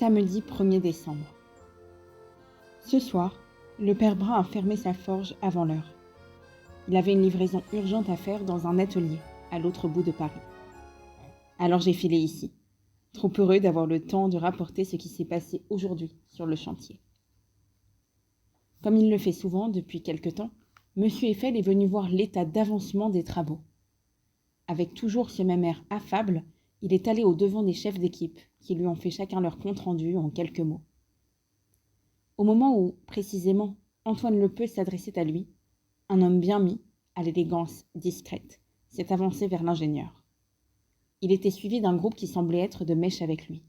Samedi 1er décembre. Ce soir, le père Brun a fermé sa forge avant l'heure. Il avait une livraison urgente à faire dans un atelier, à l'autre bout de Paris. Alors j'ai filé ici, trop heureux d'avoir le temps de rapporter ce qui s'est passé aujourd'hui sur le chantier. Comme il le fait souvent depuis quelque temps, M. Eiffel est venu voir l'état d'avancement des travaux. Avec toujours ce même air affable, il est allé au-devant des chefs d'équipe, qui lui ont fait chacun leur compte-rendu en quelques mots. Au moment où, précisément, Antoine Lepeu s'adressait à lui, un homme bien mis, à l'élégance discrète, s'est avancé vers l'ingénieur. Il était suivi d'un groupe qui semblait être de mèche avec lui.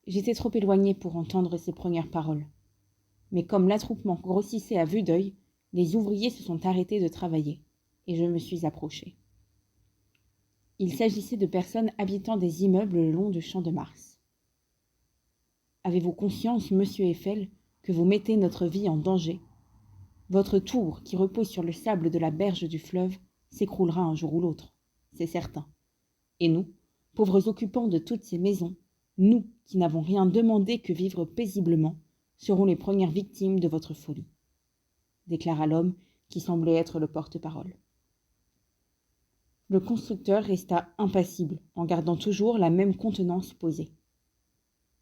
J'étais trop éloigné pour entendre ses premières paroles. Mais comme l'attroupement grossissait à vue d'œil, les ouvriers se sont arrêtés de travailler, et je me suis approché. Il s'agissait de personnes habitant des immeubles le long du Champ de Mars. Avez-vous conscience, monsieur Eiffel, que vous mettez notre vie en danger? Votre tour, qui repose sur le sable de la berge du fleuve, s'écroulera un jour ou l'autre, c'est certain. Et nous, pauvres occupants de toutes ces maisons, nous qui n'avons rien demandé que vivre paisiblement, serons les premières victimes de votre folie, déclara l'homme qui semblait être le porte-parole. Le constructeur resta impassible, en gardant toujours la même contenance posée.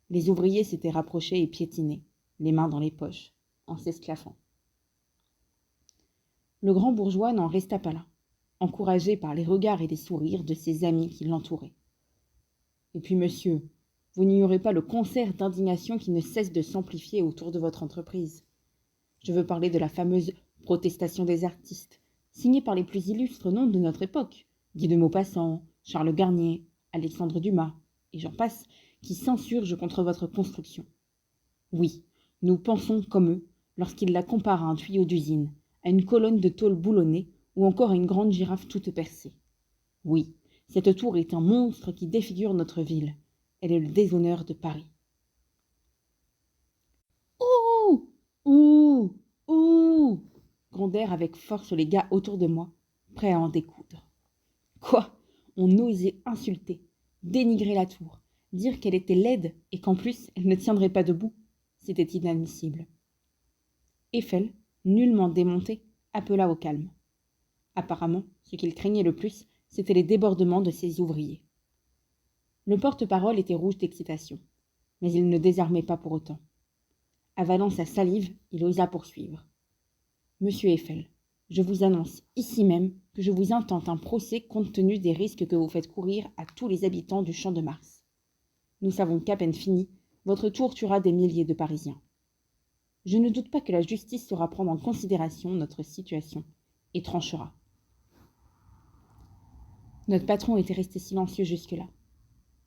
Les ouvriers s'étaient rapprochés et piétinés, les mains dans les poches, en s'esclaffant. Le grand bourgeois n'en resta pas là, encouragé par les regards et les sourires de ses amis qui l'entouraient. Et puis, monsieur, vous n'ignorez pas le concert d'indignation qui ne cesse de s'amplifier autour de votre entreprise. Je veux parler de la fameuse protestation des artistes, signée par les plus illustres noms de notre époque, Guy de Maupassant, Charles Garnier, Alexandre Dumas, et j'en passe, qui s'insurgent contre votre construction. Oui, nous pensons comme eux, lorsqu'ils la comparent à un tuyau d'usine, à une colonne de tôle boulonnée ou encore à une grande girafe toute percée. Oui, cette tour est un monstre qui défigure notre ville. Elle est le déshonneur de Paris. Ouh! Ouh! Ouh! Grondèrent avec force les gars autour de moi, prêts à en découdre. Quoi? On osait insulter, dénigrer la tour, dire qu'elle était laide et qu'en plus elle ne tiendrait pas debout. C'était inadmissible. Eiffel, nullement démonté, appela au calme. Apparemment, ce qu'il craignait le plus, c'étaient les débordements de ses ouvriers. Le porte-parole était rouge d'excitation, mais il ne désarmait pas pour autant. Avalant sa salive, il osa poursuivre. Monsieur Eiffel, je vous annonce ici même que je vous intente un procès compte tenu des risques que vous faites courir à tous les habitants du Champ de Mars. Nous savons qu'à peine fini, votre tour tuera des milliers de Parisiens. Je ne doute pas que la justice saura prendre en considération notre situation et tranchera. Notre patron était resté silencieux jusque-là.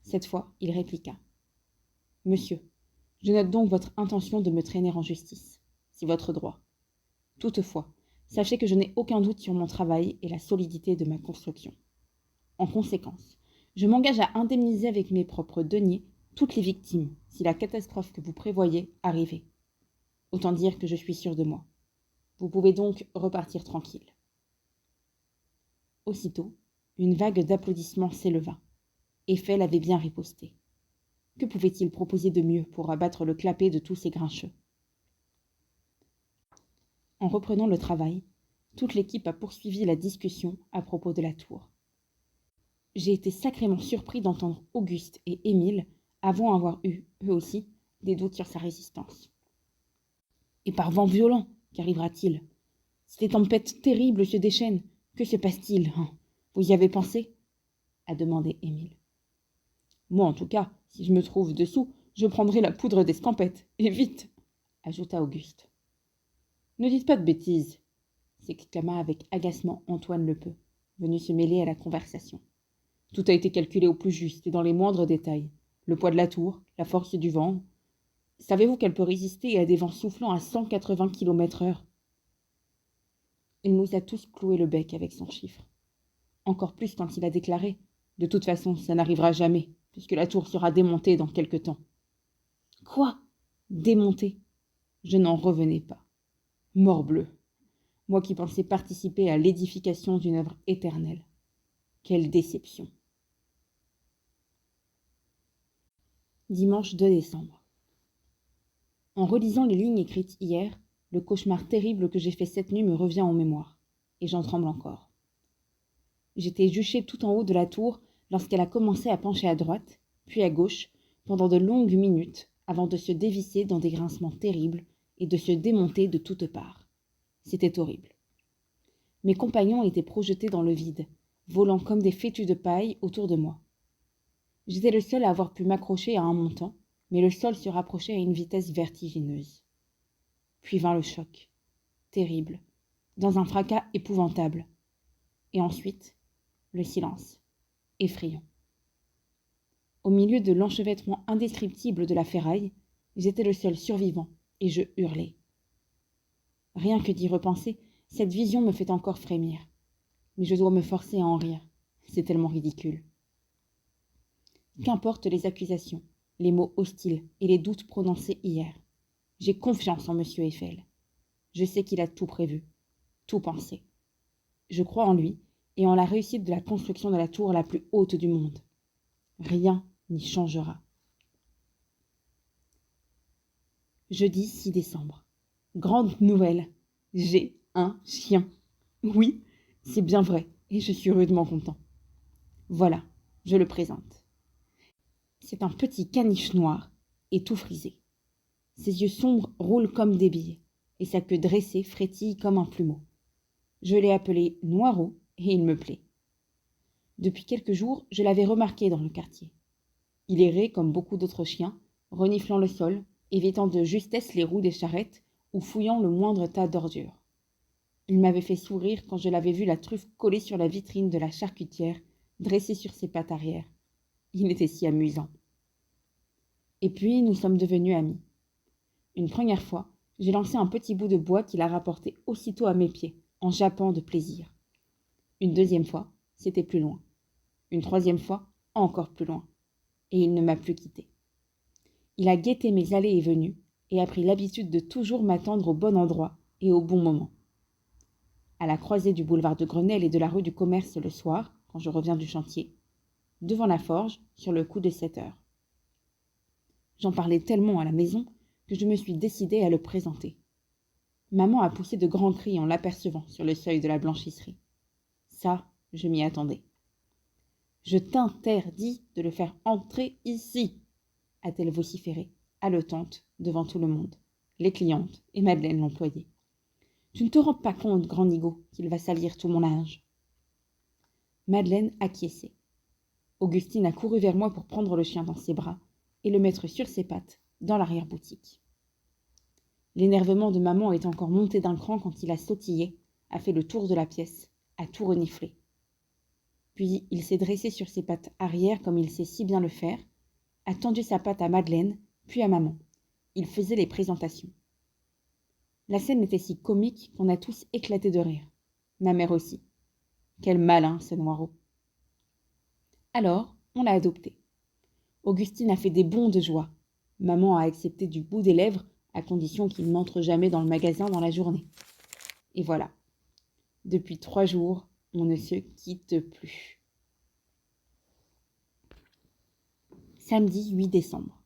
Cette fois, il répliqua. Monsieur, je note donc votre intention de me traîner en justice. C'est votre droit. Toutefois, sachez que je n'ai aucun doute sur mon travail et la solidité de ma construction. En conséquence, je m'engage à indemniser avec mes propres deniers toutes les victimes si la catastrophe que vous prévoyez arrivait. Autant dire que je suis sûr de moi. Vous pouvez donc repartir tranquille. Aussitôt, une vague d'applaudissements s'éleva. Eiffel avait bien riposté. Que pouvait-il proposer de mieux pour abattre le clapet de tous ces grincheux? En reprenant le travail, toute l'équipe a poursuivi la discussion à propos de la tour. J'ai été sacrément surpris d'entendre Auguste et Émile, avant avoir eu, eux aussi, des doutes sur sa résistance. Et par vent violent, qu'arrivera-t-il? Si les tempêtes terribles se déchaînent, que se passe-t-il, hein? Vous y avez pensé? A demandé Émile. Moi, en tout cas, si je me trouve dessous, je prendrai la poudre d'escampette, et vite, ajouta Auguste. Ne dites pas de bêtises, s'exclama avec agacement Antoine Lepeu, venu se mêler à la conversation. Tout a été calculé au plus juste et dans les moindres détails. Le poids de la tour, la force du vent. Savez-vous qu'elle peut résister à des vents soufflant à 180 km/h? Il nous a tous cloué le bec avec son chiffre. Encore plus quand il a déclaré « De toute façon, ça n'arrivera jamais, puisque la tour sera démontée dans quelque temps. » Quoi? Démontée? Je n'en revenais pas. Morbleu! Moi qui pensais participer à l'édification d'une œuvre éternelle. Quelle déception! Dimanche 2 décembre. En relisant les lignes écrites hier, le cauchemar terrible que j'ai fait cette nuit me revient en mémoire, et j'en tremble encore. J'étais juchée tout en haut de la tour lorsqu'elle a commencé à pencher à droite, puis à gauche, pendant de longues minutes, avant de se dévisser dans des grincements terribles et de se démonter de toutes parts. C'était horrible. Mes compagnons étaient projetés dans le vide, volant comme des fétus de paille autour de moi. J'étais le seul à avoir pu m'accrocher à un montant, mais le sol se rapprochait à une vitesse vertigineuse. Puis vint le choc, terrible, dans un fracas épouvantable. Et ensuite, le silence, effrayant. Au milieu de l'enchevêtrement indescriptible de la ferraille, j'étais le seul survivant, et je hurlais. Rien que d'y repenser, cette vision me fait encore frémir. Mais je dois me forcer à en rire. C'est tellement ridicule. Qu'importent les accusations, les mots hostiles et les doutes prononcés hier. J'ai confiance en M. Eiffel. Je sais qu'il a tout prévu, tout pensé. Je crois en lui et en la réussite de la construction de la tour la plus haute du monde. Rien n'y changera. Jeudi 6 décembre. Grande nouvelle. J'ai un chien. Oui, c'est bien vrai et je suis rudement content. Voilà, je le présente. C'est un petit caniche noir et tout frisé. Ses yeux sombres roulent comme des billes et sa queue dressée frétille comme un plumeau. Je l'ai appelé Noirot et il me plaît. Depuis quelques jours, je l'avais remarqué dans le quartier. Il errait comme beaucoup d'autres chiens, reniflant le sol, évitant de justesse les roues des charrettes ou fouillant le moindre tas d'ordures. Il m'avait fait sourire quand je l'avais vu la truffe collée sur la vitrine de la charcutière, dressée sur ses pattes arrière. Il était si amusant. Et puis, nous sommes devenus amis. Une première fois, j'ai lancé un petit bout de bois qu'il a rapporté aussitôt à mes pieds, en jappant de plaisir. Une deuxième fois, c'était plus loin. Une troisième fois, encore plus loin. Et il ne m'a plus quitté. Il a guetté mes allées et venues et a pris l'habitude de toujours m'attendre au bon endroit et au bon moment. À la croisée du boulevard de Grenelle et de la rue du Commerce le soir, quand je reviens du chantier, devant la forge, sur le coup de 7 heures. J'en parlais tellement à la maison que je me suis décidée à le présenter. Maman a poussé de grands cris en l'apercevant sur le seuil de la blanchisserie. Ça, je m'y attendais. « Je t'interdis de le faire entrer ici !» a-t-elle vociféré, haletante, devant tout le monde, les clientes et Madeleine l'employée. « Tu ne te rends pas compte, grand nigaud, qu'il va salir tout mon linge !» Madeleine acquiesçait. Augustine a couru vers moi pour prendre le chien dans ses bras et le mettre sur ses pattes dans l'arrière-boutique. L'énervement de maman est encore monté d'un cran quand il a sautillé, a fait le tour de la pièce, a tout reniflé. Puis il s'est dressé sur ses pattes arrière comme il sait si bien le faire, a tendu sa patte à Madeleine, puis à maman. Il faisait les présentations. La scène était si comique qu'on a tous éclaté de rire. Ma mère aussi. Quel malin, ce Noirot. Alors, on l'a adopté. Augustine a fait des bonds de joie. Maman a accepté du bout des lèvres, à condition qu'il n'entre jamais dans le magasin dans la journée. Et voilà. Depuis 3 jours, on ne se quitte plus. Samedi 8 décembre.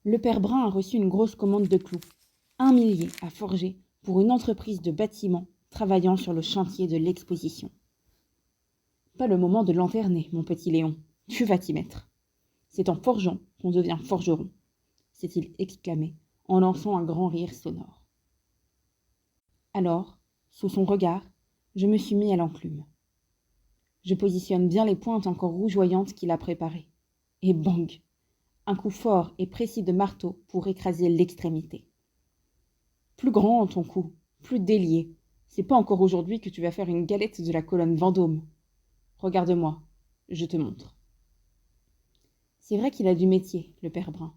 Le père Brun a reçu une grosse commande de clous. 1 millier à forger pour une entreprise de bâtiment travaillant sur le chantier de l'exposition. Pas le moment de lanterner, mon petit Léon. Tu vas t'y mettre. C'est en forgeant qu'on devient forgeron, s'est-il exclamé en lançant un grand rire sonore. Alors, sous son regard, je me suis mis à l'enclume. Je positionne bien les pointes encore rougeoyantes qu'il a préparées. Et bang! Un coup fort et précis de marteau pour écraser l'extrémité. Plus grand ton coup, plus délié. C'est pas encore aujourd'hui que tu vas faire une galette de la colonne Vendôme. Regarde-moi, je te montre. C'est vrai qu'il a du métier, le père Brun.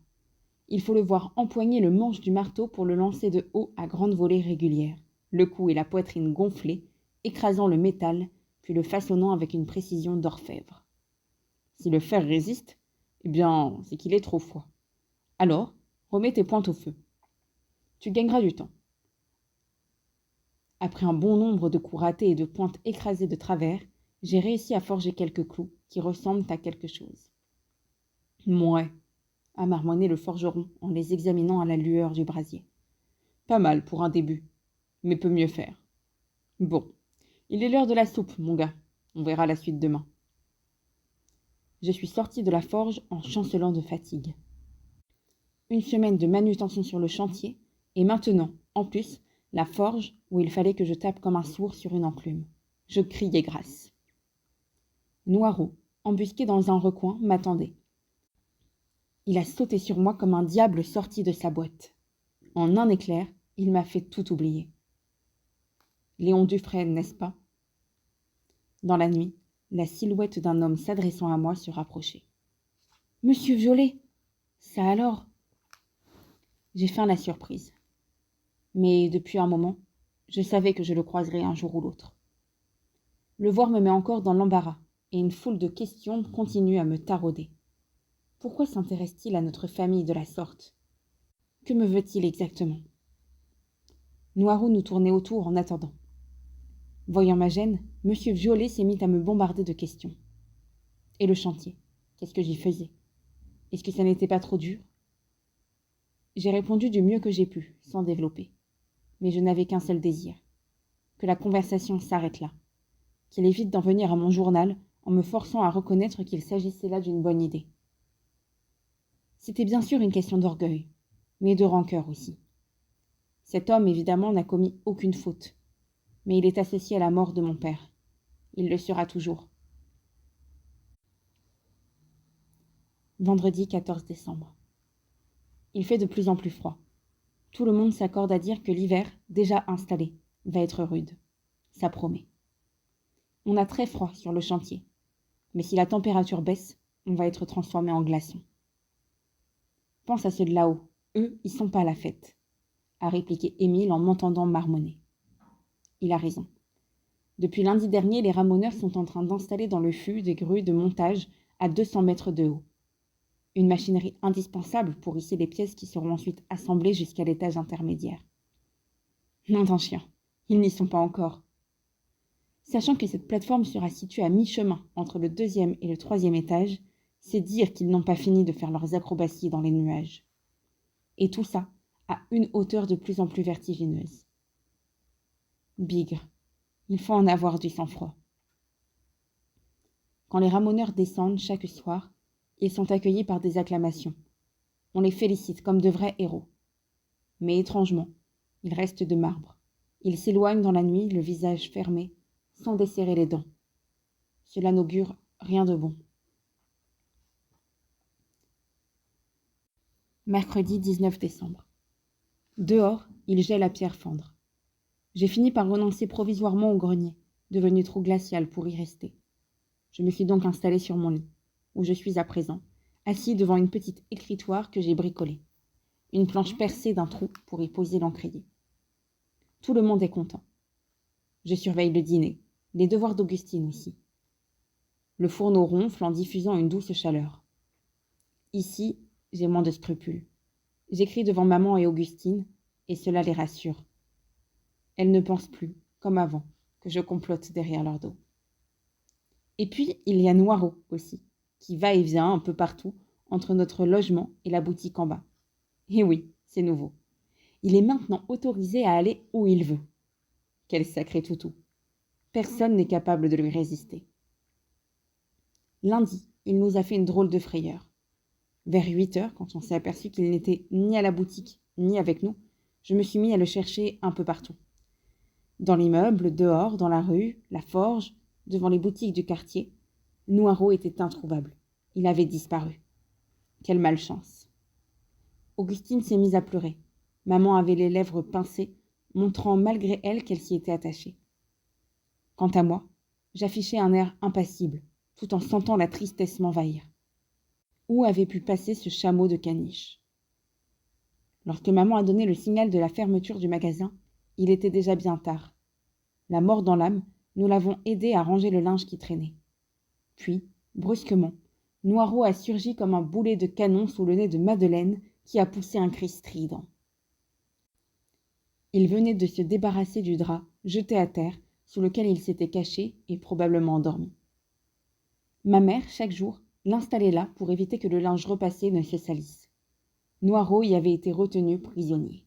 Il faut le voir empoigner le manche du marteau pour le lancer de haut à grande volée régulière, le cou et la poitrine gonflés, écrasant le métal, puis le façonnant avec une précision d'orfèvre. Si le fer résiste, eh bien, c'est qu'il est trop froid. Alors, remets tes pointes au feu. Tu gagneras du temps. Après un bon nombre de coups ratés et de pointes écrasées de travers, j'ai réussi à forger quelques clous qui ressemblent à quelque chose. Mouais, a marmonné le forgeron en les examinant à la lueur du brasier. Pas mal pour un début, mais peut mieux faire. Bon, il est l'heure de la soupe, mon gars. On verra la suite demain. Je suis sorti de la forge en chancelant de fatigue. Une semaine de manutention sur le chantier, et maintenant, en plus, la forge où il fallait que je tape comme un sourd sur une enclume. Je criais grâce. Noiraud, embusqué dans un recoin, m'attendait. Il a sauté sur moi comme un diable sorti de sa boîte. En un éclair, il m'a fait tout oublier. Léon Dufresne, n'est-ce pas? Dans la nuit, la silhouette d'un homme s'adressant à moi se rapprochait. « Monsieur Violet, ça alors ?» J'ai feint la surprise. Mais depuis un moment, je savais que je le croiserais un jour ou l'autre. Le voir me met encore dans l'embarras, et une foule de questions continue à me tarauder. Pourquoi s'intéresse-t-il à notre famille de la sorte? Que me veut-il exactement? Noiraud nous tournait autour en attendant. Voyant ma gêne, monsieur Violet s'est mis à me bombarder de questions. Et le chantier, qu'est-ce que j'y faisais? Est-ce que ça n'était pas trop dur? J'ai répondu du mieux que j'ai pu, sans développer. Mais je n'avais qu'un seul désir, que la conversation s'arrête là, qu'il évite d'en venir à mon journal en me forçant à reconnaître qu'il s'agissait là d'une bonne idée. C'était bien sûr une question d'orgueil, mais de rancœur aussi. Cet homme, évidemment, n'a commis aucune faute, mais il est associé à la mort de mon père. Il le sera toujours. Vendredi 14 décembre. Il fait de plus en plus froid. Tout le monde s'accorde à dire que l'hiver, déjà installé, va être rude. Ça promet. On a très froid sur le chantier, mais si la température baisse, on va être transformé en glaçons. Pense à ceux de là-haut, eux, ils sont pas à la fête, a répliqué Émile en m'entendant marmonner. Il a raison. Depuis lundi dernier, les ramoneurs sont en train d'installer dans le fût des grues de montage à 200 mètres de haut. Une machinerie indispensable pour hisser les pièces qui seront ensuite assemblées jusqu'à l'étage intermédiaire. Non d'un chien, ils n'y sont pas encore. Sachant que cette plateforme sera située à mi-chemin entre le 2e et le 3e étage, c'est dire qu'ils n'ont pas fini de faire leurs acrobaties dans les nuages. Et tout ça à une hauteur de plus en plus vertigineuse. Bigre, il faut en avoir du sang-froid. Quand les ramoneurs descendent chaque soir, ils sont accueillis par des acclamations. On les félicite comme de vrais héros. Mais étrangement, ils restent de marbre. Ils s'éloignent dans la nuit, le visage fermé, sans desserrer les dents. Cela n'augure rien de bon. Mercredi 19 décembre. Dehors, il gèle à pierre fendre. J'ai fini par renoncer provisoirement au grenier, devenu trop glacial pour y rester. Je me suis donc installé sur mon lit, où je suis à présent, assis devant une petite écritoire que j'ai bricolée. Une planche percée d'un trou pour y poser l'encrier. Tout le monde est content. Je surveille le dîner, les devoirs d'Augustine aussi. Le fourneau ronfle en diffusant une douce chaleur. Ici, j'ai moins de scrupules. J'écris devant maman et Augustine, et cela les rassure. Elles ne pensent plus, comme avant, que je complote derrière leur dos. Et puis, il y a Noiraud aussi, qui va et vient un peu partout entre notre logement et la boutique en bas. Et oui, c'est nouveau. Il est maintenant autorisé à aller où il veut. Quel sacré toutou. Personne n'est capable de lui résister. Lundi, il nous a fait une drôle de frayeur. Vers 8 heures, quand on s'est aperçu qu'il n'était ni à la boutique, ni avec nous, je me suis mis à le chercher un peu partout. Dans l'immeuble, dehors, dans la rue, la forge, devant les boutiques du quartier, Noiraud était introuvable. Il avait disparu. Quelle malchance. Augustine s'est mise à pleurer. Maman avait les lèvres pincées, montrant malgré elle qu'elle s'y était attachée. Quant à moi, j'affichais un air impassible, tout en sentant la tristesse m'envahir. Où avait pu passer ce chameau de caniche? Lorsque maman a donné le signal de la fermeture du magasin, il était déjà bien tard. La mort dans l'âme, nous l'avons aidé à ranger le linge qui traînait. Puis, brusquement, Noiraud a surgi comme un boulet de canon sous le nez de Madeleine, qui a poussé un cri strident. Il venait de se débarrasser du drap, jeté à terre, sous lequel il s'était caché et probablement endormi. Ma mère, chaque jour, l'installait là pour éviter que le linge repassé ne se salisse. Noiraud y avait été retenu prisonnier.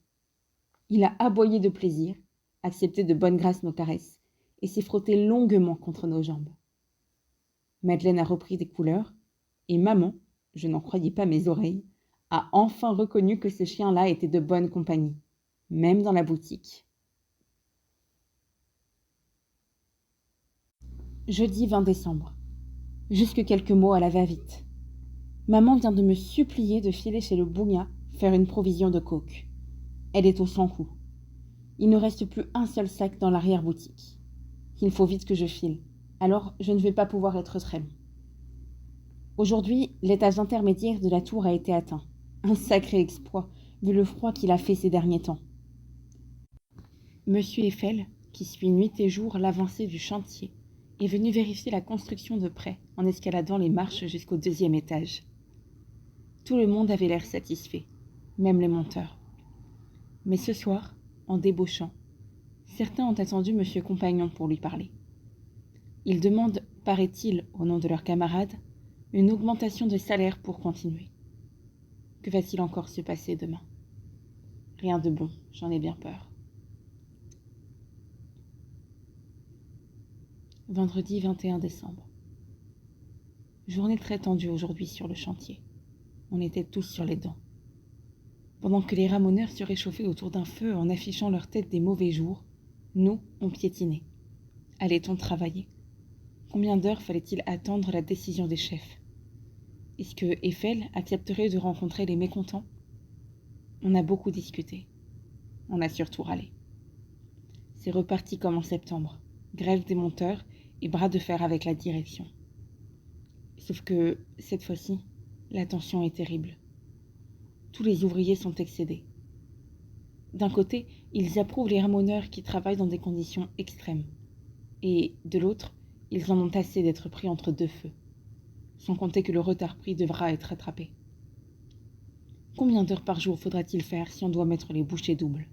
Il a aboyé de plaisir, accepté de bonne grâce nos caresses, et s'est frotté longuement contre nos jambes. Madeleine a repris des couleurs, et maman, je n'en croyais pas mes oreilles, a enfin reconnu que ce chien-là était de bonne compagnie, même dans la boutique. Jeudi 20 décembre. Jusque quelques mots à la va-vite. Maman vient de me supplier de filer chez le bougna faire une provision de coke. Elle est au 100 coups. Il ne reste plus un seul sac dans l'arrière-boutique. Il faut vite que je file, alors je ne vais pas pouvoir être très long. Aujourd'hui, l'étage intermédiaire de la tour a été atteint. Un sacré exploit, vu le froid qu'il a fait ces derniers temps. Monsieur Eiffel, qui suit nuit et jour l'avancée du chantier, est venu vérifier la construction de près en escaladant les marches jusqu'au 2e étage. Tout le monde avait l'air satisfait, même les monteurs. Mais ce soir, en débauchant, certains ont attendu Monsieur Compagnon pour lui parler. Ils demandent, paraît-il, au nom de leurs camarades, une augmentation de salaire pour continuer. Que va-t-il encore se passer demain? Rien de bon, j'en ai bien peur. Vendredi 21 décembre. Journée très tendue aujourd'hui sur le chantier. On était tous sur les dents. Pendant que les ramoneurs se réchauffaient autour d'un feu en affichant leur tête des mauvais jours, nous, on piétinait. Allait-on travailler? Combien d'heures fallait-il attendre la décision des chefs? Est-ce que Eiffel accepterait de rencontrer les mécontents? On a beaucoup discuté. On a surtout râlé. C'est reparti comme en septembre. Grève des monteurs et bras de fer avec la direction. Sauf que, cette fois-ci, la tension est terrible. Tous les ouvriers sont excédés. D'un côté, ils approuvent les ramoneurs qui travaillent dans des conditions extrêmes. Et, de l'autre, ils en ont assez d'être pris entre deux feux. Sans compter que le retard pris devra être rattrapé. Combien d'heures par jour faudra-t-il faire si on doit mettre les bouchées doubles?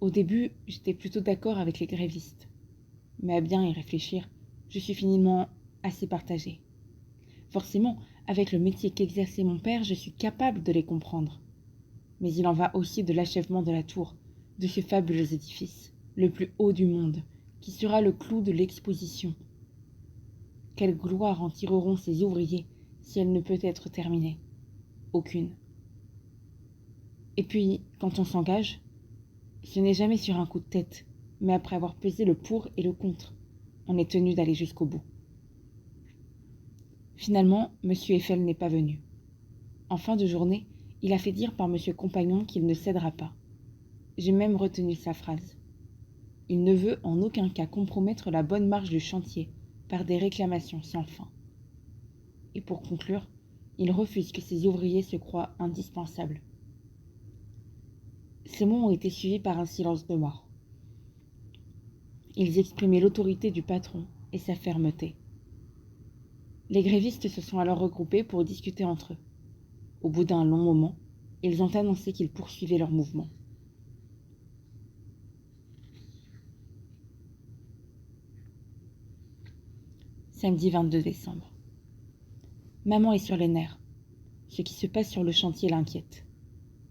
Au début, j'étais plutôt d'accord avec les grévistes. Mais à bien y réfléchir, je suis finalement assez partagée. Forcément, avec le métier qu'exerçait mon père, je suis capable de les comprendre. Mais il en va aussi de l'achèvement de la tour, de ce fabuleux édifice, le plus haut du monde, qui sera le clou de l'exposition. Quelle gloire en tireront ces ouvriers si elle ne peut être terminée? Aucune. Et puis, quand on s'engage, ce n'est jamais sur un coup de tête, mais après avoir pesé le pour et le contre. On est tenu d'aller jusqu'au bout. Finalement, M. Eiffel n'est pas venu. En fin de journée, il a fait dire par M. Compagnon qu'il ne cédera pas. J'ai même retenu sa phrase. Il ne veut en aucun cas compromettre la bonne marche du chantier par des réclamations sans fin. Et pour conclure, il refuse que ses ouvriers se croient indispensables. Ces mots ont été suivis par un silence de mort. Ils exprimaient l'autorité du patron et sa fermeté. Les grévistes se sont alors regroupés pour discuter entre eux. Au bout d'un long moment, ils ont annoncé qu'ils poursuivaient leur mouvement. Samedi 22 décembre. Maman est sur les nerfs. Ce qui se passe sur le chantier l'inquiète.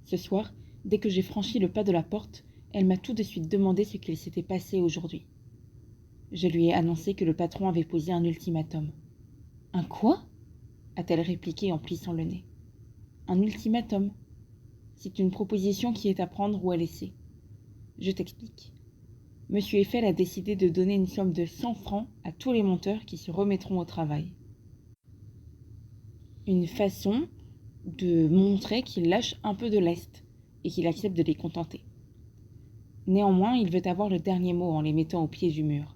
Ce soir, dès que j'ai franchi le pas de la porte, elle m'a tout de suite demandé ce qu'il s'était passé aujourd'hui. Je lui ai annoncé que le patron avait posé un ultimatum. « Un quoi ?» a-t-elle répliqué en plissant le nez. « Un ultimatum. C'est une proposition qui est à prendre ou à laisser. Je t'explique. Monsieur Eiffel a décidé de donner une somme de 100 francs à tous les monteurs qui se remettront au travail. Une façon de montrer qu'il lâche un peu de lest et qu'il accepte de les contenter. Néanmoins, il veut avoir le dernier mot en les mettant au pied du mur.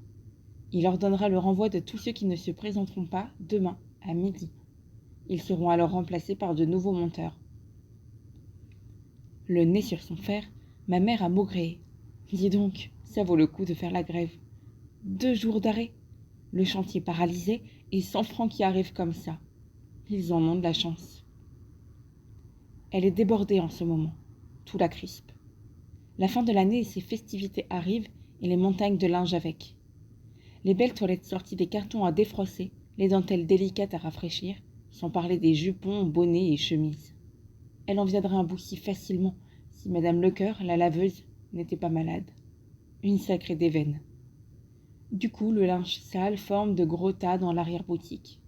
Il ordonnera le renvoi de tous ceux qui ne se présenteront pas demain, à midi. Ils seront alors remplacés par de nouveaux monteurs. » Le nez sur son fer, ma mère a maugréé. « Dis donc, ça vaut le coup de faire la grève. 2 jours d'arrêt, le chantier paralysé et 100 francs qui arrivent comme ça. Ils en ont de la chance. » Elle est débordée en ce moment. Tout la crispe. La fin de l'année et ses festivités arrivent et les montagnes de linge avec. Les belles toilettes sorties des cartons à défroisser, les dentelles délicates à rafraîchir, sans parler des jupons, bonnets et chemises. Elle en viendrait à bout si facilement si Madame Lecœur, la laveuse, n'était pas malade. Une sacrée déveine. Du coup, le linge sale forme de gros tas dans l'arrière-boutique.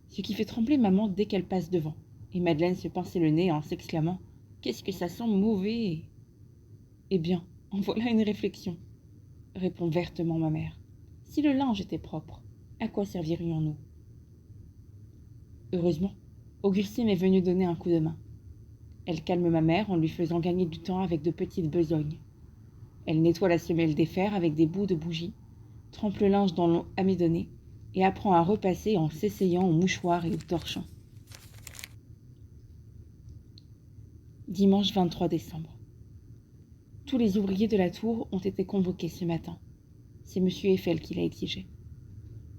Ce qui fait trembler maman dès qu'elle passe devant, et Madeleine se pinçait le nez en s'exclamant « Qu'est-ce que ça sent mauvais !» Eh bien, en voilà une réflexion, répond vertement ma mère. Si le linge était propre, à quoi servirions-nous? Heureusement, Augustine est venue donner un coup de main. Elle calme ma mère en lui faisant gagner du temps avec de petites besognes. Elle nettoie la semelle des fers avec des bouts de bougie, trempe le linge dans l'eau amidonnée et apprend à repasser en s'essayant au mouchoir et au torchon. Dimanche 23 décembre. Tous les ouvriers de la tour ont été convoqués ce matin. C'est M. Eiffel qui l'a exigé.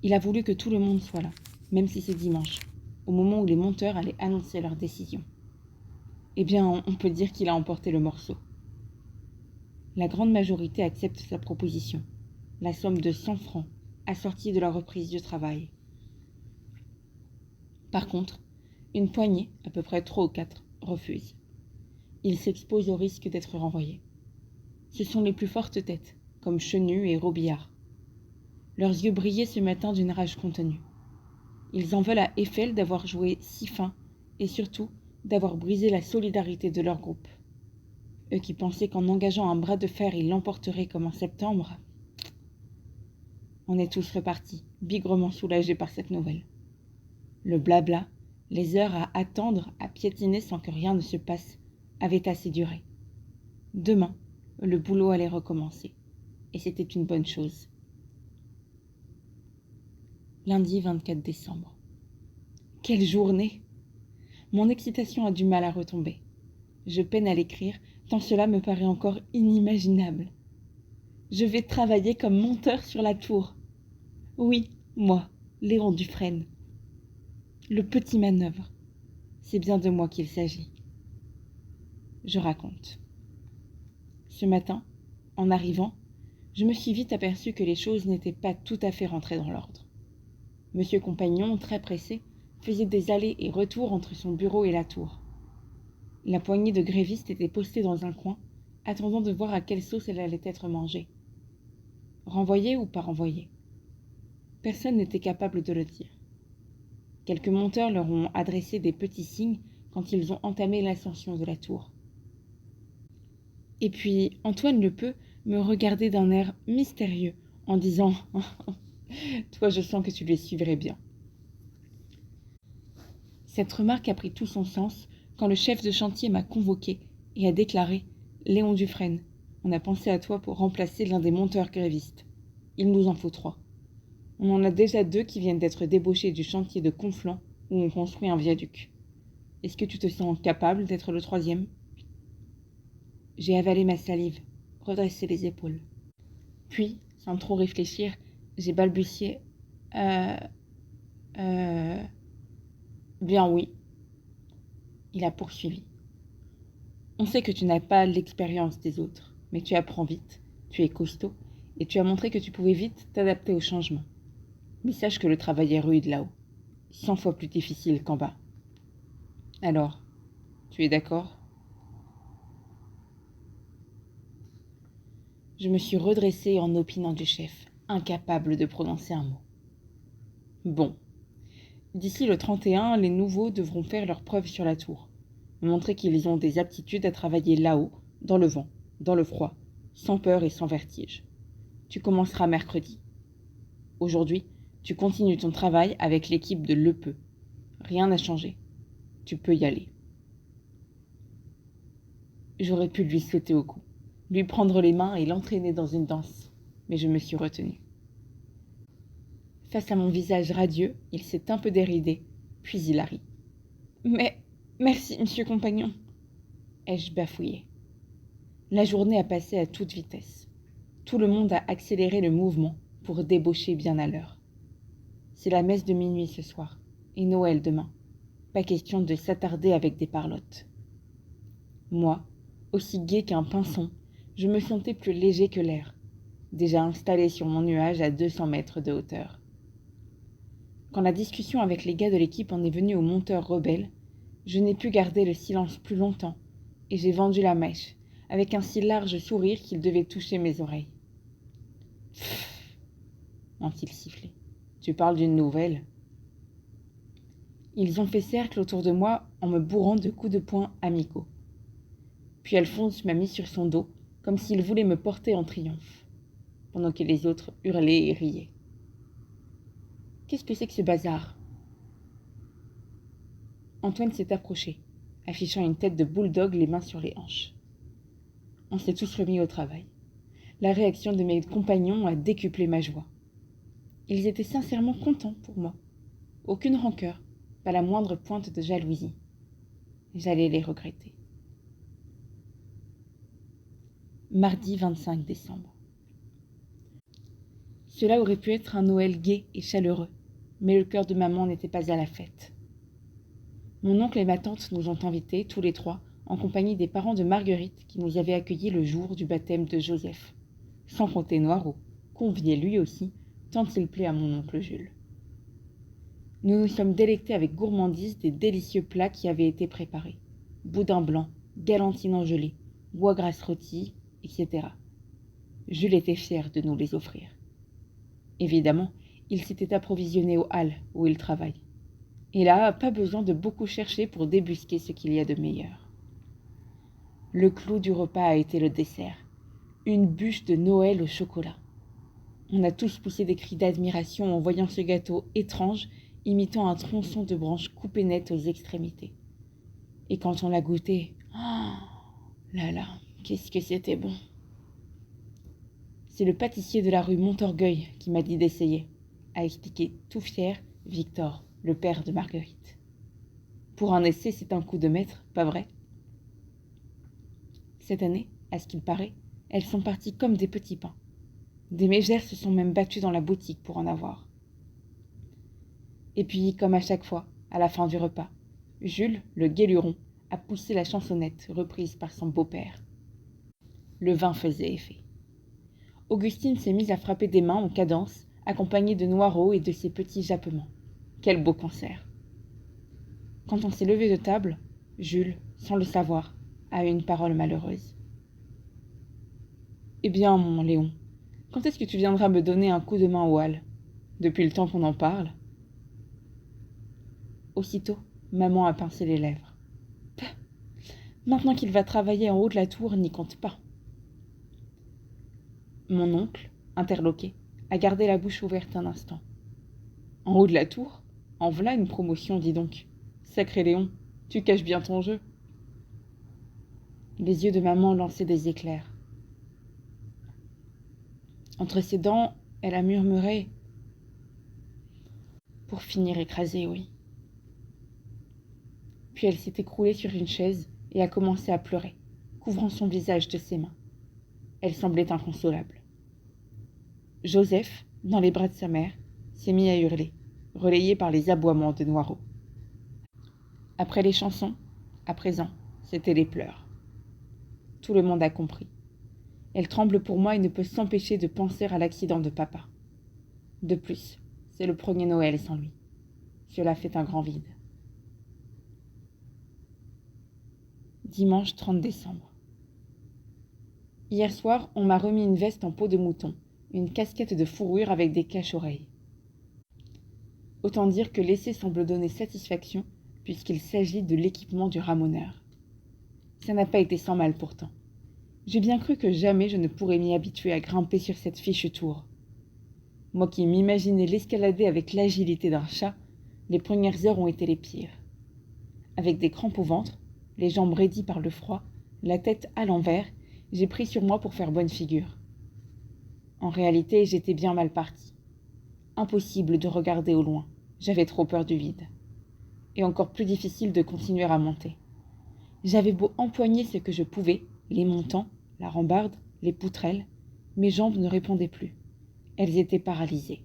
Il a voulu que tout le monde soit là, même si c'est dimanche, au moment où les monteurs allaient annoncer leur décision. Eh bien, on peut dire qu'il a emporté le morceau. La grande majorité accepte sa proposition, la somme de 100 francs, assortie de la reprise du travail. Par contre, une poignée, à peu près 3 ou 4, refuse. Ils s'exposent au risque d'être renvoyés. Ce sont les plus fortes têtes, comme Chenu et Robillard. Leurs yeux brillaient ce matin d'une rage contenue. Ils en veulent à Eiffel d'avoir joué si fin et surtout d'avoir brisé la solidarité de leur groupe. Eux qui pensaient qu'en engageant un bras de fer, ils l'emporteraient comme en septembre. On est tous repartis, bigrement soulagés par cette nouvelle. Le blabla, les heures à attendre, à piétiner sans que rien ne se passe, avaient assez duré. Demain, le boulot allait recommencer. Et c'était une bonne chose. Lundi 24 décembre. Quelle journée! Mon excitation a du mal à retomber. Je peine à l'écrire, tant cela me paraît encore inimaginable. Je vais travailler comme monteur sur la tour. Oui, moi, Léon Dufresne. Le petit manœuvre. C'est bien de moi qu'il s'agit. Je raconte. Ce matin, en arrivant, je me suis vite aperçu que les choses n'étaient pas tout à fait rentrées dans l'ordre. Monsieur Compagnon, très pressé, faisait des allers et retours entre son bureau et la tour. La poignée de grévistes était postée dans un coin, attendant de voir à quelle sauce elle allait être mangée. Renvoyée ou pas renvoyée? Personne n'était capable de le dire. Quelques monteurs leur ont adressé des petits signes quand ils ont entamé l'ascension de la tour. Et puis Antoine Lepeu me regardait d'un air mystérieux en disant « Toi, je sens que tu les suivrais bien. » Cette remarque a pris tout son sens quand le chef de chantier m'a convoqué et a déclaré « Léon Dufresne, on a pensé à toi pour remplacer l'un des monteurs grévistes. Il nous en faut 3. On en a déjà 2 qui viennent d'être débauchés du chantier de Conflans où on construit un viaduc. Est-ce que tu te sens capable d'être le 3e ?» J'ai avalé ma salive, redressé les épaules. Puis, sans trop réfléchir, j'ai balbutié « Bien oui. » Il a poursuivi. On sait que tu n'as pas l'expérience des autres, mais tu apprends vite, tu es costaud, et tu as montré que tu pouvais vite t'adapter au changement. Mais sache que le travail est rude là-haut, 100 fois plus difficile qu'en bas. Alors, tu es d'accord ? Je me suis redressée en opinant du chef, incapable de prononcer un mot. Bon. D'ici le 31, les nouveaux devront faire leurs preuves sur la tour, montrer qu'ils ont des aptitudes à travailler là-haut, dans le vent, dans le froid, sans peur et sans vertige. Tu commenceras mercredi. Aujourd'hui, tu continues ton travail avec l'équipe de Lepeu. Rien n'a changé. Tu peux y aller. J'aurais pu lui sauter au cou, lui prendre les mains et l'entraîner dans une danse, mais je me suis retenue. Face à mon visage radieux, il s'est un peu déridé, puis il a ri. « Mais, merci, monsieur Compagnon !» ai-je bafouillé. La journée a passé à toute vitesse. Tout le monde a accéléré le mouvement pour débaucher bien à l'heure. C'est la messe de minuit ce soir, et Noël demain. Pas question de s'attarder avec des parlottes. Moi, aussi gai qu'un pinson, je me sentais plus léger que l'air, déjà installé sur mon nuage à 200 mètres de hauteur. Quand la discussion avec les gars de l'équipe en est venue aux monteurs rebelles, Je n'ai pu garder le silence plus longtemps, et j'ai vendu la mèche, avec un si large sourire qu'il devait toucher mes oreilles. Pfff, ont-ils sifflé. Tu parles d'une nouvelle ? Ils ont fait cercle autour de moi en me bourrant de coups de poing amicaux. Puis Alphonse m'a mis sur son dos, comme s'il voulait me porter en triomphe, pendant que les autres hurlaient et riaient. Qu'est-ce que c'est que ce bazar ? Antoine s'est approché, affichant une tête de bulldog, les mains sur les hanches. On s'est tous remis au travail. La réaction de mes compagnons a décuplé ma joie. Ils étaient sincèrement contents pour moi. Aucune rancœur, pas la moindre pointe de jalousie. J'allais les regretter. Mardi 25 décembre. Cela aurait pu être un Noël gai et chaleureux, mais le cœur de maman n'était pas à la fête. Mon oncle et ma tante nous ont invités, tous les trois, en compagnie des parents de Marguerite qui nous avaient accueillis le jour du baptême de Joseph. Sans compter Noiraud, convié lui aussi, tant il plaît à mon oncle Jules. Nous nous sommes délectés avec gourmandise des délicieux plats qui avaient été préparés. Boudin blanc, galantine en gelée, bois grasse rôtie, etc. Jules était fier de nous les offrir. Évidemment, il s'était approvisionné aux halles où il travaille. Et là, pas besoin de beaucoup chercher pour débusquer ce qu'il y a de meilleur. Le clou du repas a été le dessert, une bûche de Noël au chocolat. On a tous poussé des cris d'admiration en voyant ce gâteau étrange, imitant un tronçon de branche coupé net aux extrémités. Et quand on l'a goûté, oh là là, qu'est-ce que c'était bon! C'est le pâtissier de la rue Montorgueil qui m'a dit d'essayer, a expliqué tout fier Victor, le père de Marguerite. Pour un essai, c'est un coup de maître, pas vrai ? Cette année, à ce qu'il paraît, elles sont parties comme des petits pains. Des mégères se sont même battues dans la boutique pour en avoir. Et puis, comme à chaque fois, à la fin du repas, Jules, le guéluron, a poussé la chansonnette reprise par son beau-père. Le vin faisait effet. Augustine s'est mise à frapper des mains en cadence, accompagnée de Noiraud et de ses petits jappements. Quel beau concert! Quand on s'est levé de table, Jules, sans le savoir, a eu une parole malheureuse. « Eh bien, mon Léon, quand est-ce que tu viendras me donner un coup de main aux halles ? Depuis le temps qu'on en parle. » Aussitôt, maman a pincé les lèvres. « Maintenant qu'il va travailler en haut de la tour, n'y compte pas. » Mon oncle, interloqué, a gardé la bouche ouverte un instant. « En haut de la tour ? En v'là une promotion, dis donc. Sacré Léon, tu caches bien ton jeu. » Les yeux de maman lançaient des éclairs. Entre ses dents, elle a murmuré « Pour finir écrasée, oui. » Puis elle s'est écroulée sur une chaise et a commencé à pleurer, couvrant son visage de ses mains. Elle semblait inconsolable. Joseph, dans les bras de sa mère, s'est mis à hurler, relayé par les aboiements de Noiraud. Après les chansons, à présent, c'étaient les pleurs. Tout le monde a compris. Elle tremble pour moi et ne peut s'empêcher de penser à l'accident de papa. De plus, c'est le premier Noël sans lui. Cela fait un grand vide. Dimanche 30 décembre. Hier soir, on m'a remis une veste en peau de mouton, une casquette de fourrure avec des cache-oreilles. Autant dire que l'essai semble donner satisfaction, puisqu'il s'agit de l'équipement du ramoneur. Ça n'a pas été sans mal pourtant. J'ai bien cru que jamais je ne pourrais m'y habituer à grimper sur cette fichue tour. Moi qui m'imaginais l'escalader avec l'agilité d'un chat, les premières heures ont été les pires. Avec des crampes au ventre, les jambes raidies par le froid, la tête à l'envers, j'ai pris sur moi pour faire bonne figure. En réalité, j'étais bien mal partie. Impossible de regarder au loin, j'avais trop peur du vide. Et encore plus difficile de continuer à monter. J'avais beau empoigner ce que je pouvais, les montants, la rambarde, les poutrelles, mes jambes ne répondaient plus. Elles étaient paralysées.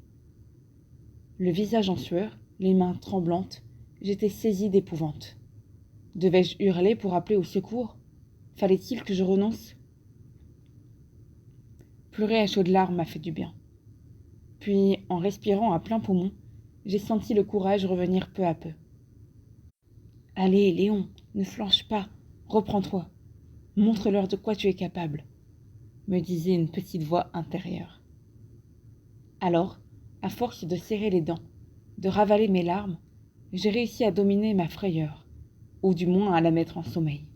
Le visage en sueur, les mains tremblantes, j'étais saisie d'épouvante. Devais-je hurler pour appeler au secours ? Fallait-il que je renonce ? Pleurer à chaudes larmes m'a fait du bien. Puis, en respirant à plein poumon, j'ai senti le courage revenir peu à peu. Allez, Léon, ne flanche pas, reprends-toi. Montre-leur de quoi tu es capable, me disait une petite voix intérieure. Alors, à force de serrer les dents, de ravaler mes larmes, j'ai réussi à dominer ma frayeur, ou du moins à la mettre en sommeil.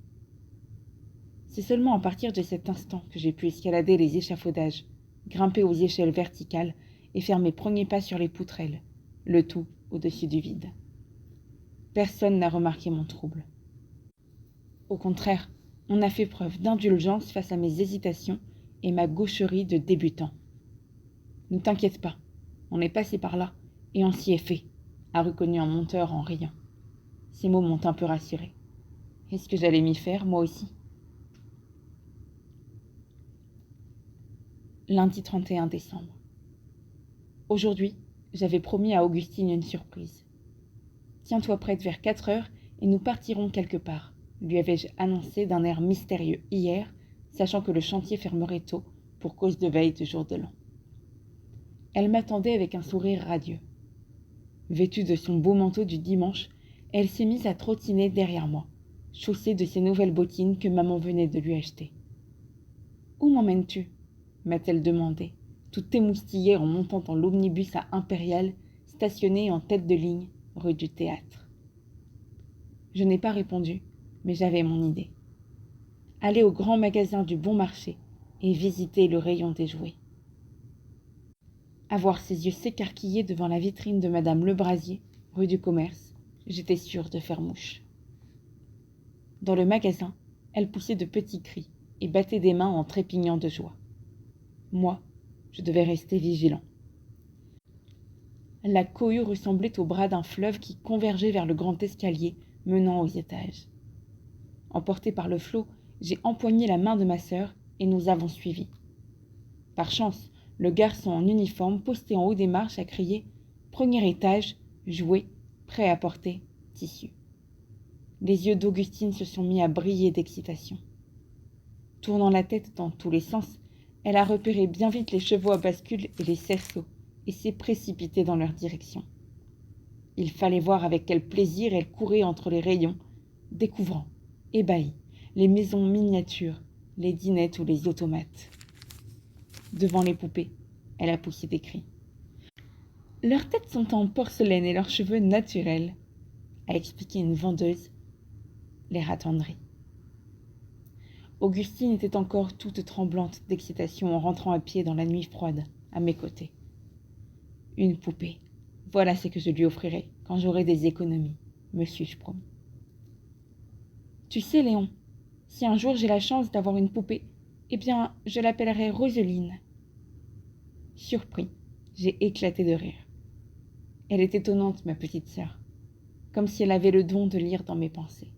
C'est seulement à partir de cet instant que j'ai pu escalader les échafaudages, grimper aux échelles verticales et faire mes premiers pas sur les poutrelles, le tout au-dessus du vide. Personne n'a remarqué mon trouble. Au contraire, on a fait preuve d'indulgence face à mes hésitations et ma gaucherie de débutant. Ne t'inquiète pas, on est passé par là et on s'y est fait, a reconnu un monteur en riant. Ces mots m'ont un peu rassuré. Est-ce que j'allais m'y faire, moi aussi? Lundi 31 décembre. Aujourd'hui, j'avais promis à Augustine une surprise. Tiens-toi prête vers 4 heures et nous partirons quelque part, lui avais-je annoncé d'un air mystérieux hier, sachant que le chantier fermerait tôt pour cause de veille de jour de l'an. Elle m'attendait avec un sourire radieux. Vêtue de son beau manteau du dimanche, elle s'est mise à trottiner derrière moi, chaussée de ses nouvelles bottines que maman venait de lui acheter. « Où m'emmènes-tu » m'a-t-elle demandé, tout émoustillée en montant dans l'omnibus à Impérial, stationné en tête de ligne, rue du Théâtre. Je n'ai pas répondu, mais j'avais mon idée. Aller au grand magasin du Bon Marché et visiter le rayon des jouets. À voir ses yeux s'écarquiller devant la vitrine de Madame Lebrasier, rue du Commerce, j'étais sûre de faire mouche. Dans le magasin, elle poussait de petits cris et battait des mains en trépignant de joie. Moi, je devais rester vigilant. La cohue ressemblait au bras d'un fleuve qui convergeait vers le grand escalier menant aux étages. Emporté par le flot, j'ai empoigné la main de ma sœur et nous avons suivi. Par chance, le garçon en uniforme posté en haut des marches a crié « Premier étage, jouet, prêt à porter, tissu ». Les yeux d'Augustine se sont mis à briller d'excitation. Tournant la tête dans tous les sens, elle a repéré bien vite les chevaux à bascule et les cerceaux et s'est précipitée dans leur direction. Il fallait voir avec quel plaisir elle courait entre les rayons, découvrant, ébahie, les maisons miniatures, les dinettes ou les automates. Devant les poupées, elle a poussé des cris. « Leurs têtes sont en porcelaine et leurs cheveux naturels », a expliqué une vendeuse, l'air attendri. Augustine était encore toute tremblante d'excitation en rentrant à pied dans la nuit froide, à mes côtés. Une poupée, voilà ce que je lui offrirai quand j'aurai des économies, me suis-je promis. Tu sais, Léon, si un jour j'ai la chance d'avoir une poupée, eh bien, je l'appellerai Roseline. Surpris, j'ai éclaté de rire. Elle est étonnante, ma petite sœur, comme si elle avait le don de lire dans mes pensées.